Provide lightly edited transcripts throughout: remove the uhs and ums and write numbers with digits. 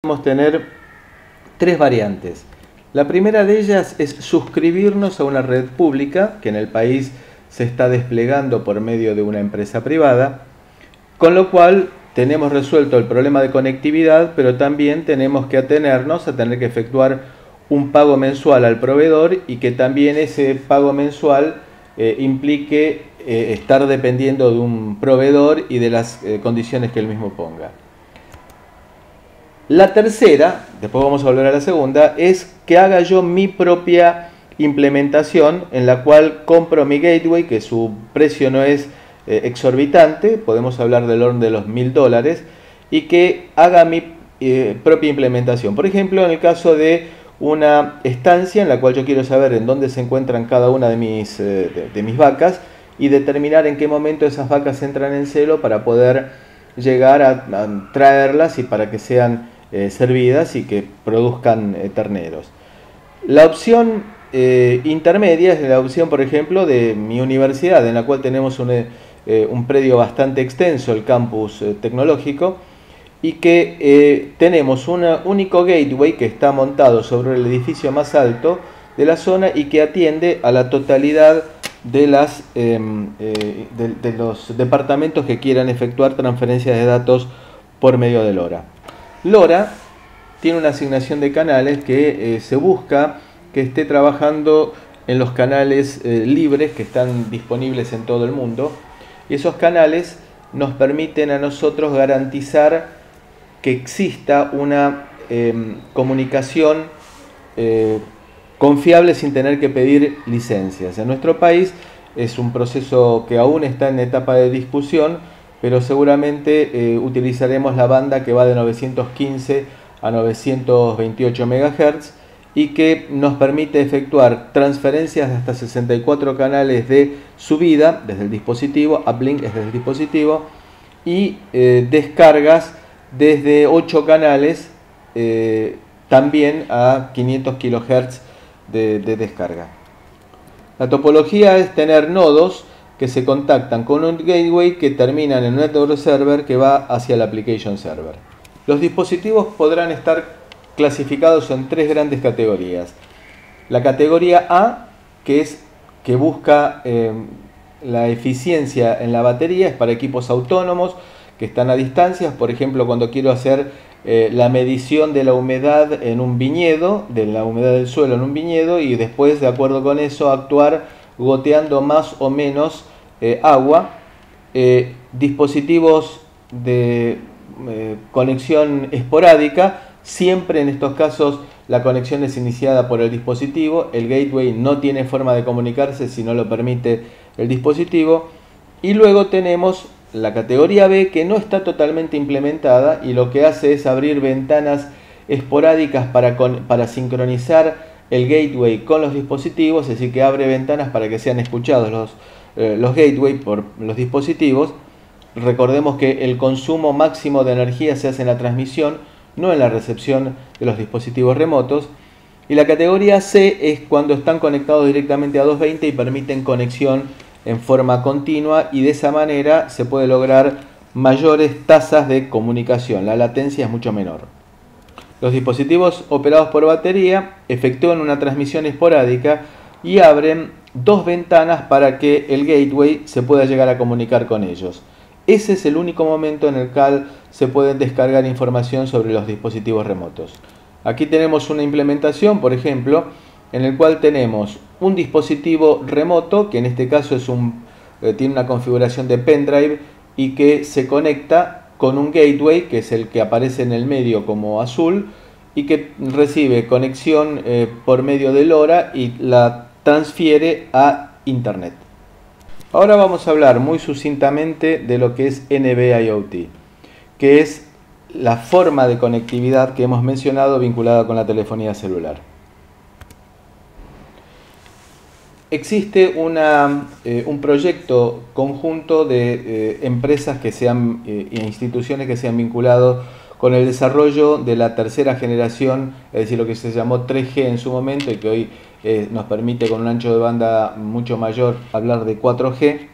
Podemos tener tres variantes. La primera de ellas es suscribirnos a una red pública que en el país se está desplegando por medio de una empresa privada, con lo cual tenemos resuelto el problema de conectividad, pero también tenemos que atenernos a tener que efectuar un pago mensual al proveedor y que también ese pago mensual implique estar dependiendo de un proveedor y de las condiciones que él mismo ponga. La tercera, después vamos a volver a la segunda, es que haga yo mi propia implementación en la cual compro mi gateway, que su precio no es exorbitante, podemos hablar del orden de los $1000, y que haga mi propia implementación. Por ejemplo, en el caso de una estancia en la cual yo quiero saber en dónde se encuentran cada una de mis vacas y determinar en qué momento esas vacas entran en celo para poder llegar a traerlas y para que sean servidas y que produzcan terneros. La opción intermedia es la opción, por ejemplo, de mi universidad, en la cual tenemos un predio bastante extenso, el campus tecnológico, y que tenemos un único gateway que está montado sobre el edificio más alto de la zona y que atiende a la totalidad de los departamentos que quieran efectuar transferencias de datos por medio de LoRa. LoRa tiene una asignación de canales que se busca que esté trabajando en los canales libres que están disponibles en todo el mundo, y esos canales nos permiten a nosotros garantizar que exista una comunicación confiable sin tener que pedir licencias. En nuestro país es un proceso que aún está en etapa de discusión, pero seguramente utilizaremos la banda que va de 915 a 928 MHz y que nos permite efectuar transferencias de hasta 64 canales de subida desde el dispositivo, uplink es desde el dispositivo, y descargas desde 8 canales también a 500 kHz de descarga. La topología es tener nodos que se contactan con un gateway que terminan en un network server que va hacia el application server. Los dispositivos podrán estar clasificados en tres grandes categorías. La categoría A, que busca la eficiencia en la batería, es para equipos autónomos que están a distancias. Por ejemplo, cuando quiero hacer la medición de la humedad en un viñedo, de la humedad del suelo en un viñedo, y después, de acuerdo con eso, actuar goteando más o menos agua. Dispositivos de conexión esporádica, siempre en estos casos la conexión es iniciada por el dispositivo, el gateway no tiene forma de comunicarse si no lo permite el dispositivo. Y luego tenemos la categoría B, que no está totalmente implementada y lo que hace es abrir ventanas esporádicas para sincronizar el gateway con los dispositivos, es decir, que abre ventanas para que sean escuchados los gateways por los dispositivos. Recordemos que el consumo máximo de energía se hace en la transmisión, no en la recepción de los dispositivos remotos. Y la categoría C es cuando están conectados directamente a 220 y permiten conexión en forma continua, y de esa manera se puede lograr mayores tasas de comunicación, la latencia es mucho menor. Los dispositivos operados por batería efectúan una transmisión esporádica y abren dos ventanas para que el gateway se pueda llegar a comunicar con ellos. Ese es el único momento en el cual se pueden descargar información sobre los dispositivos remotos. Aquí tenemos una implementación, por ejemplo, en el cual tenemos un dispositivo remoto, que en este caso tiene una configuración de pendrive y que se conecta con un gateway, que es el que aparece en el medio como azul, y que recibe conexión por medio de LoRa y la transfiere a Internet. Ahora vamos a hablar muy sucintamente de lo que es NB-IoT, que es la forma de conectividad que hemos mencionado vinculada con la telefonía celular. Existe un proyecto conjunto de empresas e instituciones que se han vinculado con el desarrollo de la tercera generación, es decir, lo que se llamó 3G en su momento y que hoy nos permite con un ancho de banda mucho mayor hablar de 4G,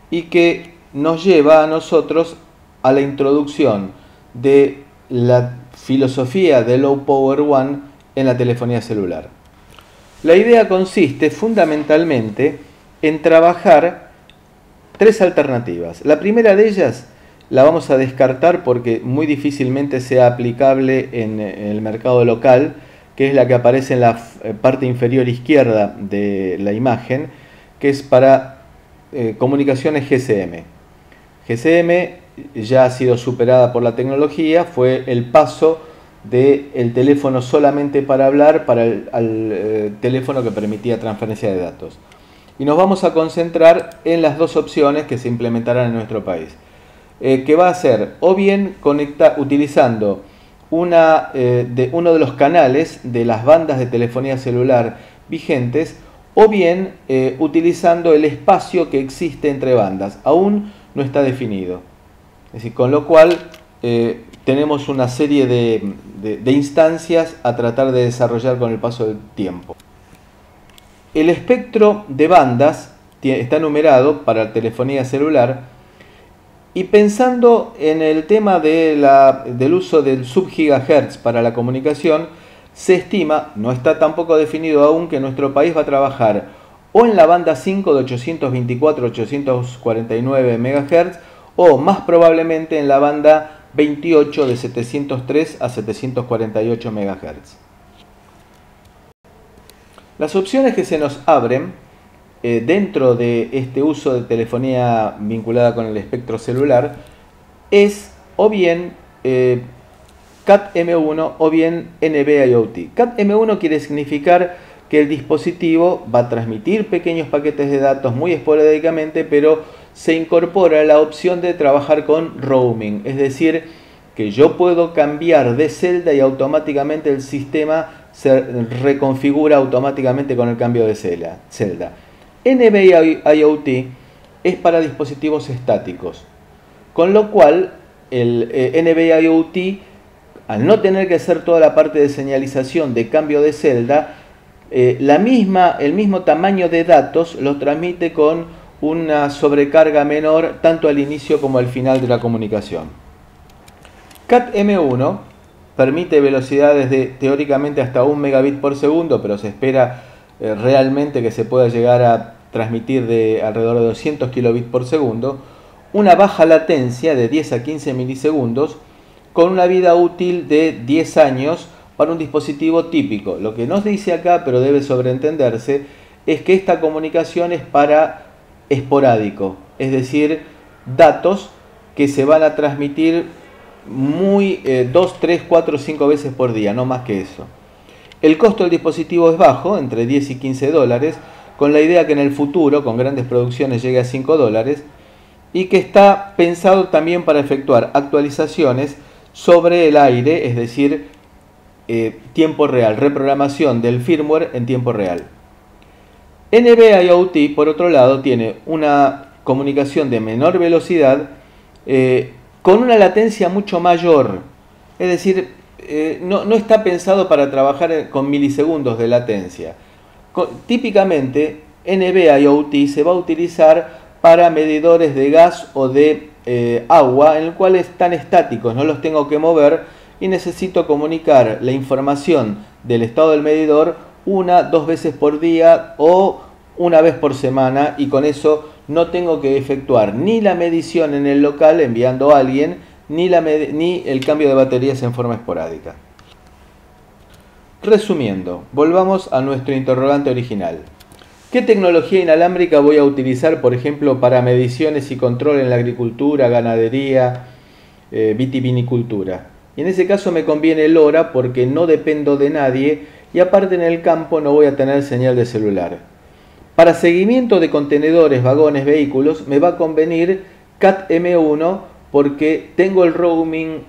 y que nos lleva a nosotros a la introducción de la filosofía de Low Power One en la telefonía celular. La idea consiste fundamentalmente en trabajar tres alternativas. La primera de ellas la vamos a descartar porque muy difícilmente sea aplicable en el mercado local, que es la que aparece en la parte inferior izquierda de la imagen, que es para comunicaciones GSM. GSM ya ha sido superada por la tecnología, fue el paso del teléfono solamente para hablar al teléfono que permitía transferencia de datos. Y nos vamos a concentrar en las dos opciones que se implementarán en nuestro país. Que va a ser o bien utilizando uno de los canales de las bandas de telefonía celular vigentes, o bien utilizando el espacio que existe entre bandas. Aún no está definido. Es decir, con lo cual tenemos una serie de instancias a tratar de desarrollar con el paso del tiempo. El espectro de bandas está numerado para telefonía celular. Y pensando en el tema del uso del sub-gigahertz para la comunicación, se estima, no está tampoco definido aún, que nuestro país va a trabajar o en la banda 5 de 824-849 MHz o más probablemente en la banda 28 de 703 a 748 MHz. Las opciones que se nos abren dentro de este uso de telefonía vinculada con el espectro celular es o bien Cat-M1 o bien NB-IoT. Cat-M1 quiere significar que el dispositivo va a transmitir pequeños paquetes de datos muy esporádicamente, pero se incorpora la opción de trabajar con roaming, es decir, que yo puedo cambiar de celda y automáticamente el sistema se reconfigura automáticamente con el cambio de celda. NB-IoT es para dispositivos estáticos, con lo cual el NB-IoT, al no tener que hacer toda la parte de señalización de cambio de celda, el mismo tamaño de datos los transmite con una sobrecarga menor tanto al inicio como al final de la comunicación. Cat-M1 permite velocidades de teóricamente hasta 1 megabit por segundo, pero se espera realmente que se pueda llegar a transmitir de alrededor de 200 kilobits por segundo, una baja latencia de 10 a 15 milisegundos, con una vida útil de 10 años para un dispositivo típico. Lo que nos dice acá, pero debe sobreentenderse, es que esta comunicación es para esporádico, es decir, datos que se van a transmitir 2, 3, 4, 5 veces por día, no más que eso. El costo del dispositivo es bajo, entre 10 y 15 dólares, con la idea que en el futuro, con grandes producciones, llegue a 5 dólares, y que está pensado también para efectuar actualizaciones sobre el aire, es decir, tiempo real, reprogramación del firmware en tiempo real. NB-IoT, por otro lado, tiene una comunicación de menor velocidad con una latencia mucho mayor, es decir, no está pensado para trabajar con milisegundos de latencia. Típicamente, NB-IoT se va a utilizar para medidores de gas o de agua, en el cual están estáticos, no los tengo que mover y necesito comunicar la información del estado del medidor 1, 2 veces por día o una vez por semana, y con eso no tengo que efectuar ni la medición en el local enviando a alguien, ni el cambio de baterías en forma esporádica. Resumiendo, volvamos a nuestro interrogante original. ¿Qué tecnología inalámbrica voy a utilizar, por ejemplo, para mediciones y control en la agricultura, ganadería, vitivinicultura? Y en ese caso me conviene LoRa porque no dependo de nadie y aparte en el campo no voy a tener señal de celular. Para seguimiento de contenedores, vagones, vehículos, me va a convenir Cat-M1 porque tengo el roaming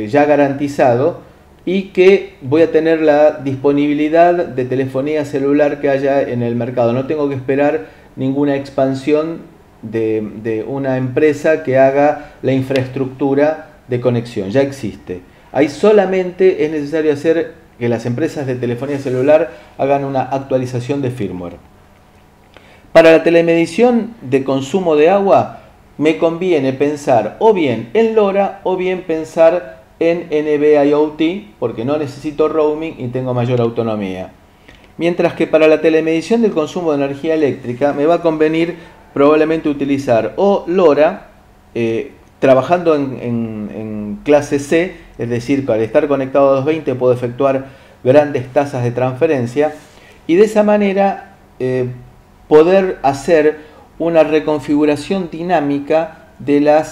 ya garantizado y que voy a tener la disponibilidad de telefonía celular que haya en el mercado. No tengo que esperar ninguna expansión de una empresa que haga la infraestructura de conexión, ya existe. Ahí solamente es necesario hacer que las empresas de telefonía celular hagan una actualización de firmware. Para la telemedición de consumo de agua me conviene pensar o bien en LoRa o bien pensar en NB-IoT porque no necesito roaming y tengo mayor autonomía. Mientras que para la telemedición del consumo de energía eléctrica me va a convenir probablemente utilizar o LoRa, trabajando en clase C, es decir, al estar conectado a 220 puedo efectuar grandes tasas de transferencia y de esa manera poder hacer una reconfiguración dinámica de la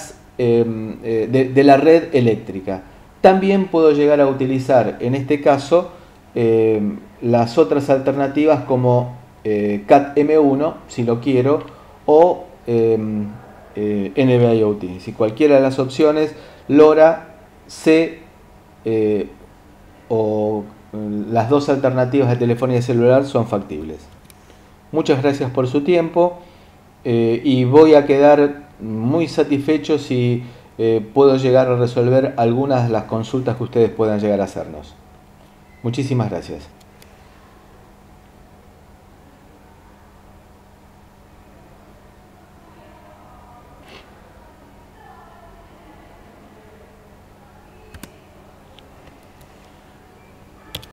red eléctrica. También puedo llegar a utilizar en este caso las otras alternativas como Cat-M1 si lo quiero o NB-IoT. Si cualquiera de las opciones, LoRa, C o las dos alternativas de telefonía celular son factibles. Muchas gracias por su tiempo y voy a quedar muy satisfecho si puedo llegar a resolver algunas de las consultas que ustedes puedan llegar a hacernos. Muchísimas gracias.